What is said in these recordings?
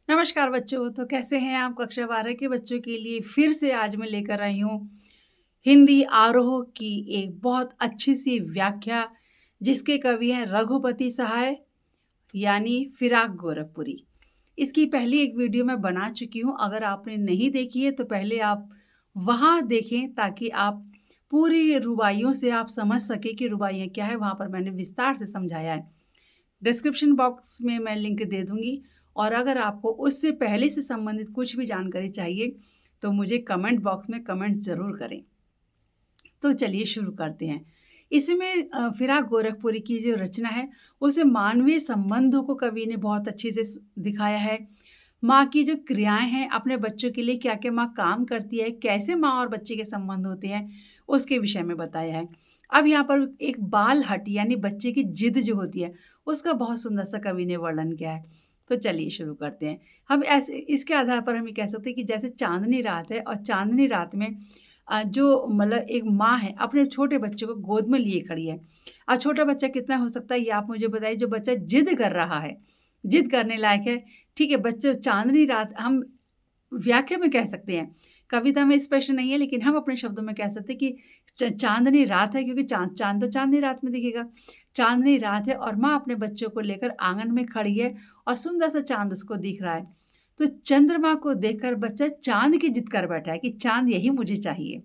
नमस्कार बच्चों, तो कैसे हैं आप? कक्षा 12 के बच्चों के लिए फिर से आज मैं लेकर आई हूँ हिंदी आरोह की एक बहुत अच्छी सी व्याख्या, जिसके कवि हैं रघुपति सहाय यानी फिराक गोरखपुरी। इसकी पहली एक वीडियो मैं बना चुकी हूँ, अगर आपने नहीं देखी है तो पहले आप वहाँ देखें ताकि आप पूरी रुबाइयों से आप समझ सकें कि रुबाइयाँ क्या है, वहाँ पर मैंने विस्तार से समझाया है। डिस्क्रिप्शन बॉक्स में मैं लिंक दे दूँगी और अगर आपको उससे पहले से संबंधित कुछ भी जानकारी चाहिए, तो मुझे कमेंट बॉक्स में कमेंट ज़रूर करें। तो चलिए शुरू करते हैं। इसमें फिराक गोरखपुरी की जो रचना है, उसे मानवीय संबंधों को कवि ने बहुत अच्छे से दिखाया है। माँ की जो क्रियाएँ हैं, अपने बच्चों के लिए क्या-क्या माँ काम करती है, कैसे माँ और बच्चे के संबंध होते हैं, उसके विषय में बताया है। अब यहाँ पर एक बाल हट यानी बच्चे की जिद जो होती है, उसका बहुत सुंदर सा कवि ने वर्णन किया है। तो चलिए शुरू करते हैं। हम ऐसे इसके आधार पर हम ये कह सकते हैं कि जैसे चाँदनी रात है और चाँदनी रात में जो मतलब एक माँ है, अपने छोटे बच्चे को गोद में लिए खड़ी है। अब छोटा बच्चा कितना हो सकता है, ये आप मुझे बताइए, जो बच्चा ज़िद कर रहा है, ज़िद करने लायक है, ठीक है? बच्चे चाँदनी रात हम व्याख्या में कह सकते हैं, कविता में स्पष्ट नहीं है, लेकिन हम अपने शब्दों में कह सकते हैं कि चाँदनी रात है, क्योंकि चाँद तो चाँदनी रात में दिखेगा। चाँदनी रात है और माँ अपने बच्चों को लेकर आँगन में खड़ी है और सुंदर सा चाँद उसको दिख रहा है। तो चंद्रमा को देखकर बच्चा चाँद की ज़िद कर बैठा है कि चाँद यही मुझे चाहिए।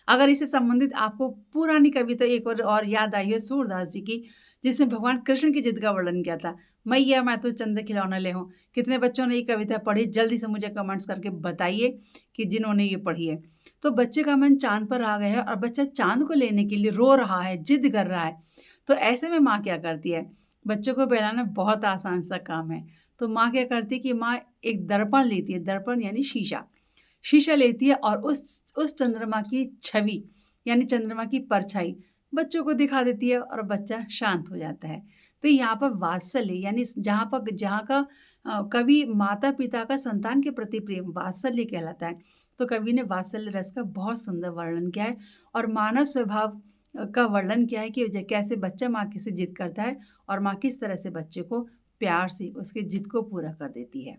अगर इससे संबंधित आपको पुरानी कविता एक और याद आई हो सूरदास जी की, जिसमें भगवान कृष्ण की जिद का वर्णन किया था, मैया मैं तो चंद खिलौना ले हूँ। कितने बच्चों ने ये कविता पढ़ी? जल्दी से मुझे कमेंट्स करके बताइए कि जिन्होंने ये पढ़ी है। तो बच्चे का मन चाँद पर आ गया है और बच्चा चाँद को लेने के लिए रो रहा है, जिद कर रहा है। तो ऐसे में माँ क्या करती है? बच्चों को बहलाना बहुत आसान सा काम है। तो माँ क्या करती है कि माँ एक दर्पण लेती है, दर्पण यानी शीशा। शीशा लेती है और उस चंद्रमा की छवि यानी चंद्रमा की परछाई बच्चों को दिखा देती है और बच्चा शांत हो जाता है। तो यहाँ पर वात्सल्य यानी जहाँ का कवि माता-पिता का संतान के प्रति प्रेम वात्सल्य कहलाता है। तो कवि ने वात्सल्य रस का बहुत सुंदर वर्णन किया है और मानव स्वभाव का वर्णन किया है कि कैसे बच्चा माँ की से जिद करता है और माँ किस तरह से बच्चे को प्यार से उसकी जिद को पूरा कर देती है।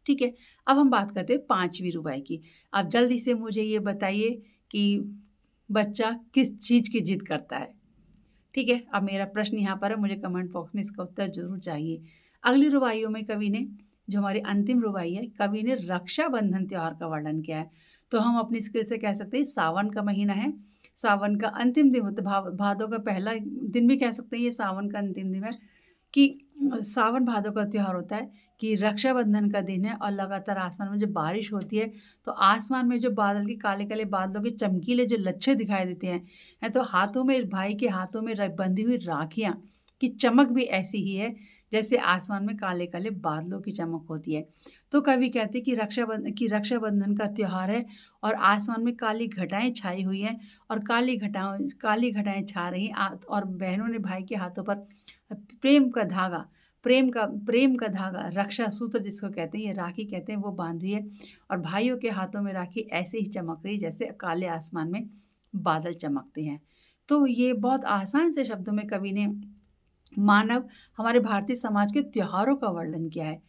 ठीक है, अब हम बात करते हैं 5वीं रुबाई की। अब जल्दी से मुझे ये बताइए कि बच्चा किस चीज़ की ज़िद करता है? ठीक है, अब मेरा प्रश्न यहाँ पर है, मुझे कमेंट बॉक्स में इसका उत्तर ज़रूर चाहिए। अगली रुबाइयों में कवि ने, जो हमारी अंतिम रुबाई है, कवि ने रक्षाबंधन त्योहार का वर्णन किया है। तो हम अपनी स्किल से कह सकते हैं सावन का महीना है, सावन का अंतिम दिन होता है, भादों का पहला दिन भी कह सकते हैं, ये सावन का अंतिम दिन है। कि सावन भादों का त्योहार होता है कि रक्षाबंधन का दिन है और लगातार आसमान में जब बारिश होती है, तो आसमान में जो बादल के काले-काले बादलों के चमकीले जो लच्छे दिखाई देते हैं, तो हाथों में, भाई के हाथों में बंधी हुई राखियाँ की चमक भी ऐसी ही है, जैसे आसमान में काले-काले बादलों की चमक होती है। तो कवि कहते हैं कि रक्षाबंधन का त्योहार है और आसमान में काली घटाएँ छाई हुई हैं और काली घटाएँ छा रही हैं, और बहनों ने भाई के हाथों पर प्रेम का धागा प्रेम का धागा, रक्षा सूत्र जिसको कहते हैं, ये राखी कहते हैं, वो बाँध रही है और भाइयों के हाथों में राखी ऐसे ही चमक रही है जैसे काले आसमान में बादल चमकते हैं। तो ये बहुत आसान से शब्दों में कवि ने मानव हमारे भारतीय समाज के त्योहारों का वर्णन किया है।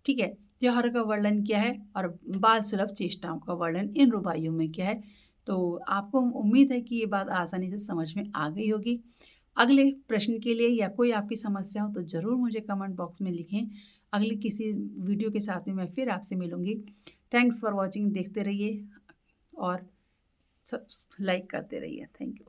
ठीक है? त्योहारों का वर्णन किया है और बाल सुलभ चेष्टाओं का वर्णन इन रुबाइयों में किया है। तो आपको उम्मीद है कि ये बात आसानी से समझ में आ गई होगी। अगले प्रश्न के लिए या कोई आपकी समस्या हो तो ज़रूर मुझे कमेंट बॉक्स में लिखें। अगली किसी वीडियो के साथ में मैं फिर आपसे मिलूँगी। थैंक्स फॉर वॉचिंग, देखते रहिए और सब लाइक करते रहिए। Thank you.